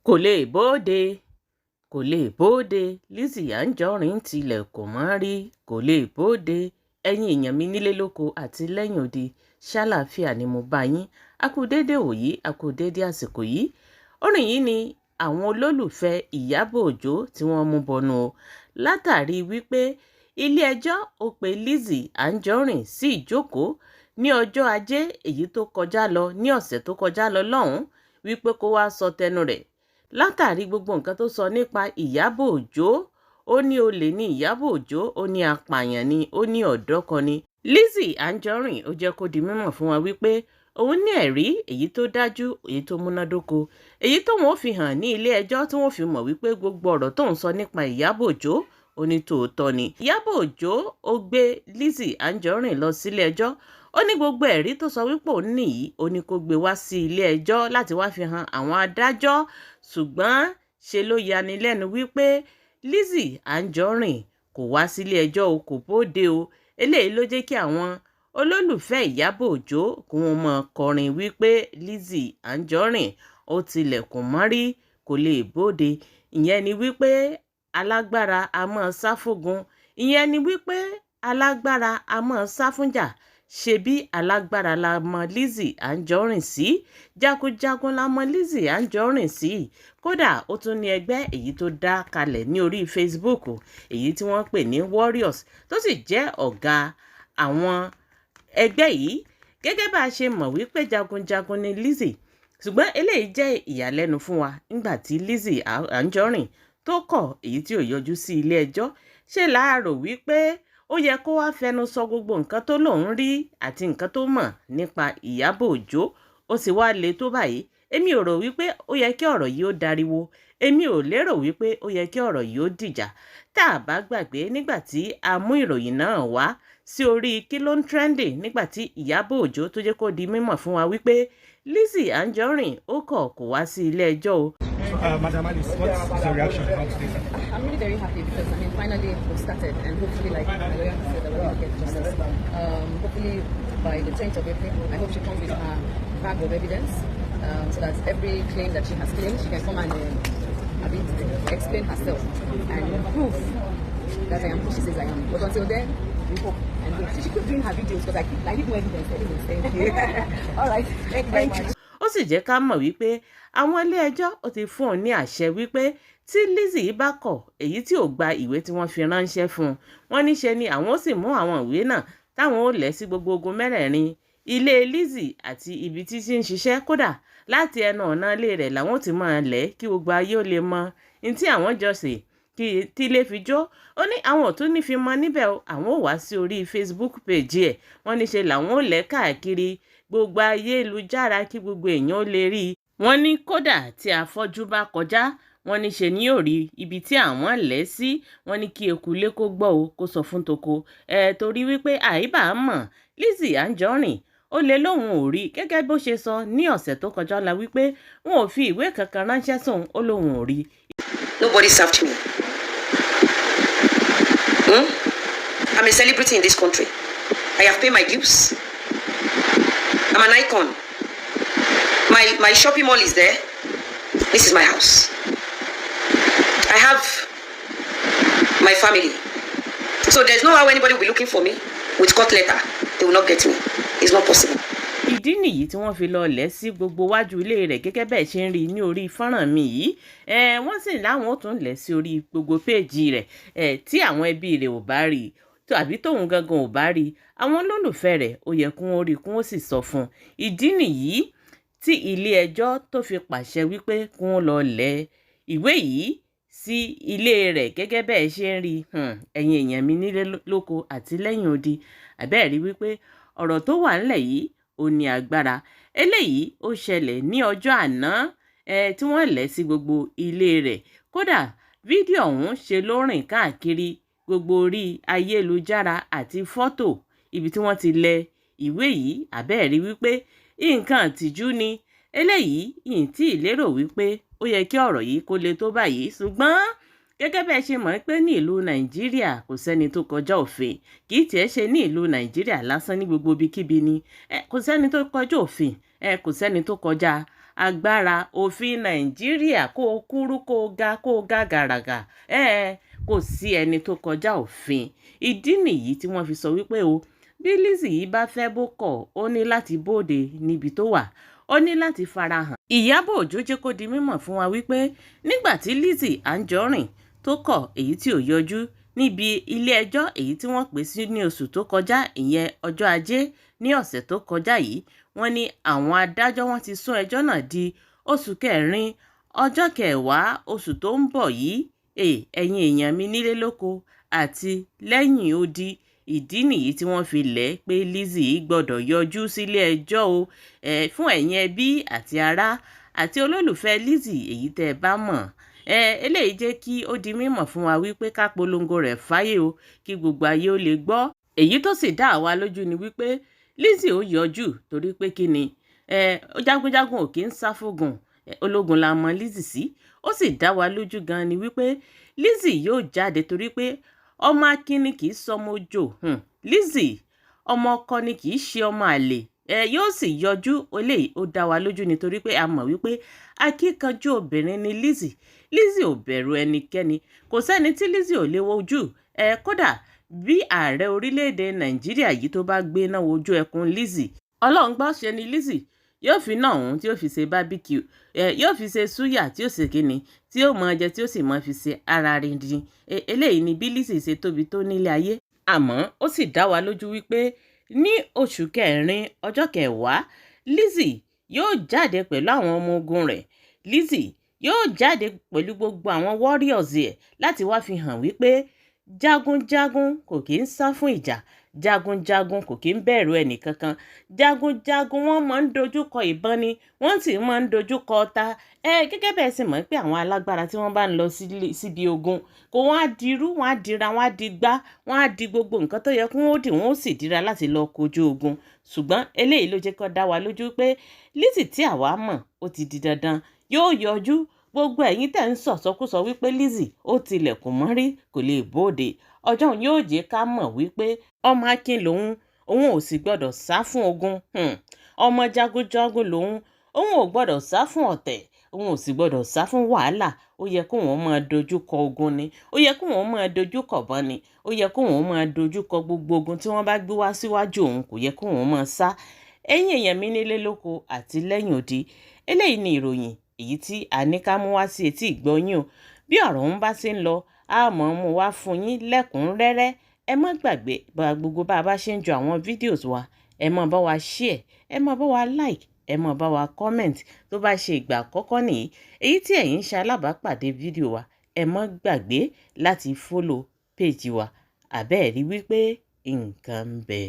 kò lè bóde kò lè bóde Lizzy Anjorin tilẹ̀kùn mọ́rí kò lè bóde ẹ̀yin èèyàn mi nílé lóko àti lẹ́yìn odi ṣàlàáfíà ni mo bá yín a kú déédé òyí a kú déédé àsìkò yìí orin yìí ni àwọn olólùfẹ́ Ìyábọ̀ Òjó tí wọ́n mú bọnú o látàrí wípé ilé-ẹjọ́ ó pe Lizzy Anjorin sí ìjókòó ní ọjọ́ ajé èyí tó kọjá lọ ní ọ̀sẹ̀ tó kọjá lọ lọ́hùn-ún wípé kó wá sọ tẹnu rẹ̀ látàrí gbogbo nǹkan tó sọ nípa Ìyábọ̀ Òjó ó ní olè ní Ìyábọ̀ Òjó ó ní apààyàn ni ó ní ọ̀dọ́ kan ni. Lizzy Anjorin ó jẹ́ kó di mímọ̀ fún wa wípé òun ní ẹ̀rí èyí tó dájú èyí tó múnádóko èyí tóun ó fi hàn ní ilé ẹjọ́ tí wọ́n fi mọ̀ wípé gbogbo ọ̀rọ̀ tóun sọ nípa Ìyábọ̀ Òjó ó ní tòótọ́ ni. Ìyábọ̀ Òjó ó gbé Lizzy Anjorin lọ sílé ẹjọ́ ó ní gbogbo ẹ̀rí tó sọ wípé òun nìyí ó ní kó gbé wá sí ilé ẹjọ́ láti wá fi hàn àwọn adájọ́ ṣùgbọ́n ṣe ló yani lẹ́nu wípé Lizzy Anjorin kò wá sílé ẹjọ́ o kò bóde o eléyìí ló jẹ́ kí àwọn olólùfẹ́ Ìyábọ̀ Òjó kí wọ́n mọ̀ kọrin wípé Lizzy Anjorin ó tilẹ̀kùn mọ́rí kò lè bóde ìyẹn ni wípé alágbára a máa sá fógun ìyẹn ni wípé alágbára a máa sá fúnjà ṣebí alágbára la mọ Lizzy Anjorin sí jagunjagun la mọ Lizzy Anjorin sí kódà ó tún ní ẹgbẹ́ èyí tó dá kalẹ̀ ní orí Facebook èyí tí wọ́n pè ní Warriors tó sì jẹ́ ọ̀gá àwọn ẹgbẹ́ yìí gẹ́gẹ́ bá a ṣe mọ̀ wípé jagunjagun ni Lizzy ṣùgbọ́n eléyìí jẹ́ ìyàlẹ́nu fún wa nígbà tí Lizzy Anjorin tó kọ̀ èyí tí ò yọjú sí ilé ẹjọ́ ṣe láàrò wípé ó yẹ kó wá fẹnu sọ gbogbo nǹkan tó lòun rí àti nǹkan tó mọ̀ nípa Ìyábọ̀ Òjó ó sì wá le tó báyìí èmi ò rò wípé ó yẹ kí ọ̀rọ̀ yìí ó dariwo èmi ò lérò wípé ó yẹ kí ọ̀rọ̀ yìí ó dìjà tá a bá gbàgbé nígbà tí a mú ìròyìn náà wá sí orí kí ló ń trending nígbà tí Ìyábọ̀ Òjó tó jẹ́ kó di mímọ̀ fún wa wípé Lizzy Anjorin ó kọ̀ kó wá sí ilé ẹjọ́ o. Madam Alice, what's your reaction about today? I'm really very happy because finally we've started and hopefully like my lawyer has said that we're going to get justice. Hopefully by the 10th of April, I hope she comes with her bag of evidence so that every claim that she has claimed, she can come and explain herself and prove that I am who she says I am. But until then, we hope and wait. She could bring her videos because I need more evidence. All right, thank you very much. Ó sì jẹ́ ká mọ̀ wípé àwọn ilé ẹjọ́ ó ti fún un ní àṣẹ wípé tí Lizzy bá kọ̀ èyí tí ò gba ìwé tí wọ́n fi ránṣẹ́ fún un wọ́n níṣe ni àwọn ó sì mú àwọn ìwé náà táwọn ó lẹ̀ sí gbogbo ogun mẹ́rẹ̀ẹ̀rin ilé Lizzy àti ibi tí tí ń ṣiṣẹ́ kódà láti ẹnu ọ̀nà ilé rẹ̀ làwọn ó ti máa lẹ̀ kí gbogbo ayé ó lè mọ ní tí àwọn jọ ṣe kí ilé fi jó ó ní àwọn ò tún ní fi mọ níbẹ̀ àwọn ò wá sí orí Facebook page ẹ̀ wọ́n níṣe làwọn ò lẹ̀ káàkiri gbogbo ayélujára kí gbogbo èèyàn ó lè rí i wọ́n ní kódà tí afọ́jú bá kọjá wọ́n ní ṣe ní òrí ibi tí àwọn lẹ̀ sí wọ́n ní kí ekulé kó gbọ́ o kó sọ fún toko torí wípé àìbá mọ̀ Lizzy Anjorin ó lè lóhun ò rí gẹ́gẹ́ bó ṣe sọ ní ọ̀sẹ̀ tó kọjá la wípé wọn ò fi ìwé kankan ránṣẹ́ sóun ó lóhun ò rí. Nobody served me. I'm a celebrity in this country. I have paid my dues. I'm an icon. My shopping mall is there. This is my house. I have my family. So there's no how anybody will be looking for me with court letter. They will not get me. It's not possible. Ìdí nìyí tí wọ́n fi lọ lẹ̀ sí gbogbo wájú ilé rẹ̀ gẹ́gẹ́ bẹ́ẹ̀ ṣe ń rí ní orí fọ́nrán mi yìí wọ́n sì láwọn ó tún lẹ̀ sí orí gbogbo péèjì rẹ̀ tí àwọn ẹbí rẹ̀ ò bá rí tàbí tóun gangan ò bá rí àwọn olólùfẹ́ rẹ̀ ó yẹ kún ó rí kún ó sì sọ fún un ìdí nìyí tí ilé ẹjọ́ tó fi pàṣẹ wípé kún ó lọ lẹ̀ ìwé yìí sí ilé rẹ̀ gẹ́gẹ́ bẹ́ẹ̀ ṣe ń rí ẹ̀yin èèyàn mi nílé lóko àti lẹ́yìn odi àbẹ́ẹ̀rí wípé ọ̀rọ̀ tó wà ńlẹ̀ yìí ó ní agbára eléyìí ó ṣẹlẹ̀ ní ọjọ́ àná tí wọ́n lẹ̀ sí gbogbo ilé rẹ̀ kódà fídíò ọ̀hún ṣe ló rìn káàkiri gbogbo orí ayélujára àti fọ́tò ibi tí wọ́n ti lẹ̀ ìwé yìí àbẹ́ẹ̀rí wípé nǹkan àtijú ni eléyìí yìí tí ìlérò wípé ó yẹ kí ọ̀rọ̀ yìí kó le tó báyìí ṣùgbọ́n gẹ́gẹ́ bẹ́ẹ̀ ṣe mọ̀ pé ní ìlú Nàìjíríà kò sẹ́ni tó kọjá òfin kì í tiẹ̀ ṣe ní ìlú Nàìjíríà lásán ní gbogbo ibikíbi ni kò sẹ́ni tó kọjá òfin kò sẹ́ni tó kọjá agbára òfin Nàìjíríà kó o kúrú kó o ga gàràgà kò sí ẹni tó kọjá òfin. Ìdí nìyí tí wọ́n fi sọ wípé o bí Lizzy yìí bá fẹ́ bó kọ̀ ó ní láti bóde níbi tó wà, ó ní láti farahàn. Iyabo Ojo jẹ́ kó di mímọ̀ fún wa wípé nígbà tí Lizzy Anjorin tó kọ̀ èyí tí ò yọjú níbi ilé ẹjọ́ èyí tí wọ́n pè sí ní oṣù tó kọjá, ìyẹn ọjọ́ ajé ní ọ̀sẹ̀ tó kọjá yìí, wọ́n ní àwọn adájọ́ wọn ti sún ẹjọ́ náà di oṣù kẹrin ọjọ́ kẹwàá oṣù tó ń bọ̀ yìí. Ẹ̀yin èèyàn mi nílé lóko àti lẹ́yìn odi, ìdí nìyí tí wọ́n fi lẹ̀ pé Lizzy gbọ́dọ̀ yọjú sílé ẹjọ́ o fún ẹ̀yin ẹbí àti ará àti olólùfẹ́ Lizzy èyí tẹ́ ẹ bá mọ̀. Eléyìí jẹ́ kí ó di mímọ̀ fún wa wípé ká polongo rẹ̀ fáyé o kí gbogbo ayé ó lè gbọ́. Èyí tó sì dá àwa lójú ni wípé Lizzy ó yọjú torí pé kí ni jagunjagun ò kí ń sá fógun, ológun la mọ Lizzy sí. Ó sì dá wa lójú gan ni wípé Lizzy yóò jáde torí pé ọmọ akin ni kì í sọmọ ojo. Lizzy ọmọ ọkọ ni kì í ṣe ọmọ àlè. Yóò sì yọjú. Eléyìí ó dá wa lójú nítorí pé a mọ̀ wípé akíkanjú obìnrin ni Lizzy. Lizzy ò bẹ̀rù ẹnikẹ́ni, kò sẹ́ni tí Lizzy ò lè wojú. Kódà bí ààrẹ orílẹ̀-èdè Nàìjíríà yìí tó bá gbé náà wojú ẹkùn Lizzy, Ọlọ́run gbọ́ ṣe ni Lizzy yóò fi náà òun tí ó fi ṣe barbecue, yóò fi ṣe súyà tí ó ṣe kíni tí ó mọ jẹ tí ó sì mọ fi ṣe ara rindin. Eléyìí ni bí Lizzy ṣe tóbi tó nílé ayé. Àmọ́ ó sì dá wa lójú wípé ní oṣù kẹrin ọjọ́ kẹwàá Lizzy yóò jáde pẹ̀lú àwọn ọmọ ogun rẹ̀. Lizzy yóò jáde pẹ̀lú gbogbo àwọn warriors ẹ̀ láti wá fi hàn wípé jagunjagun kò kí ń sá fún ìjà, jagunjagun kò kí ń bẹ̀rù ẹnì kankan, jagunjagun wọ́n máa ń dojúkọ ìbọn ni wọ́n sì máa ń dojúkọ ọ̀tá. Gẹ́gẹ́ bẹ́ẹ̀ sì mọ̀ pé àwọn alágbára tí wọ́n bá ń lọ síbi ogun kò wọ́n á dirú, wọ́n á dira, wọ́n á di gbá, wọ́n á di gbogbo nǹkan tó yẹ kí wọ́n ó dì, wọ́n ó sì dira láti lọ kojú ogun. Ṣùgbọ́n eléyìí ló jẹ́ kó dá wa lójú pé Lizzy tí àwa mọ̀ ó ti di dandan yóò yọjú. Gbogbo ẹ̀yin tẹ́ ń sọ̀sọ́kúsọ wípé Lizzy ó tilẹ̀kùn mọ́rí kò lè bóde, ọjọ́ òun yóò jẹ́ ká mọ̀ wípé ọmọ akin lòun, òun ò sì gbọ́dọ̀ sá fún ogun. Ọmọ jagunjagun lòun, òun ò gbọ́dọ̀ sá fún ọ̀tẹ̀, òun ò sì gbọ́dọ̀ sá fún wàhálà. Ó yẹ kó wọn máa dojúkọ ogun ni, ó yẹ kó wọn máa dojúkọ ìbọn ni, ó yẹ kó wọn máa dojúkọ gbogbo ogun tí wọ́n bá gbé wá síwájú òun, kò yẹ kó wọn máa sá. Ẹ̀yin èèyàn mi nílé lóko àti lẹ́yìn odi, eléyìí ni ìròyìn èyí tí a ní ká mú wá sí etí ìgbọ́yín o. Bí ọ̀rọ̀ ń bá ṣe ń lọ a mọ̀ mú wá fún yín lẹ́kùnrẹ́rẹ́. Ẹ má gbàgbé gbogbo bá a bá ṣe ń jọ àwọn fídíòs wa, ẹ má bá wa share, ẹ má bá wa like, ẹ má bá wa comment. Tó bá ṣe ìgbà àkọ́kọ́ nìyí èyí tí ẹ̀yin ń ṣe alábàápàdé fídíò wa, ẹ má gbàgbé láti follow page wa. Àbẹ́ẹ̀rí wípé nǹkan ń bẹ.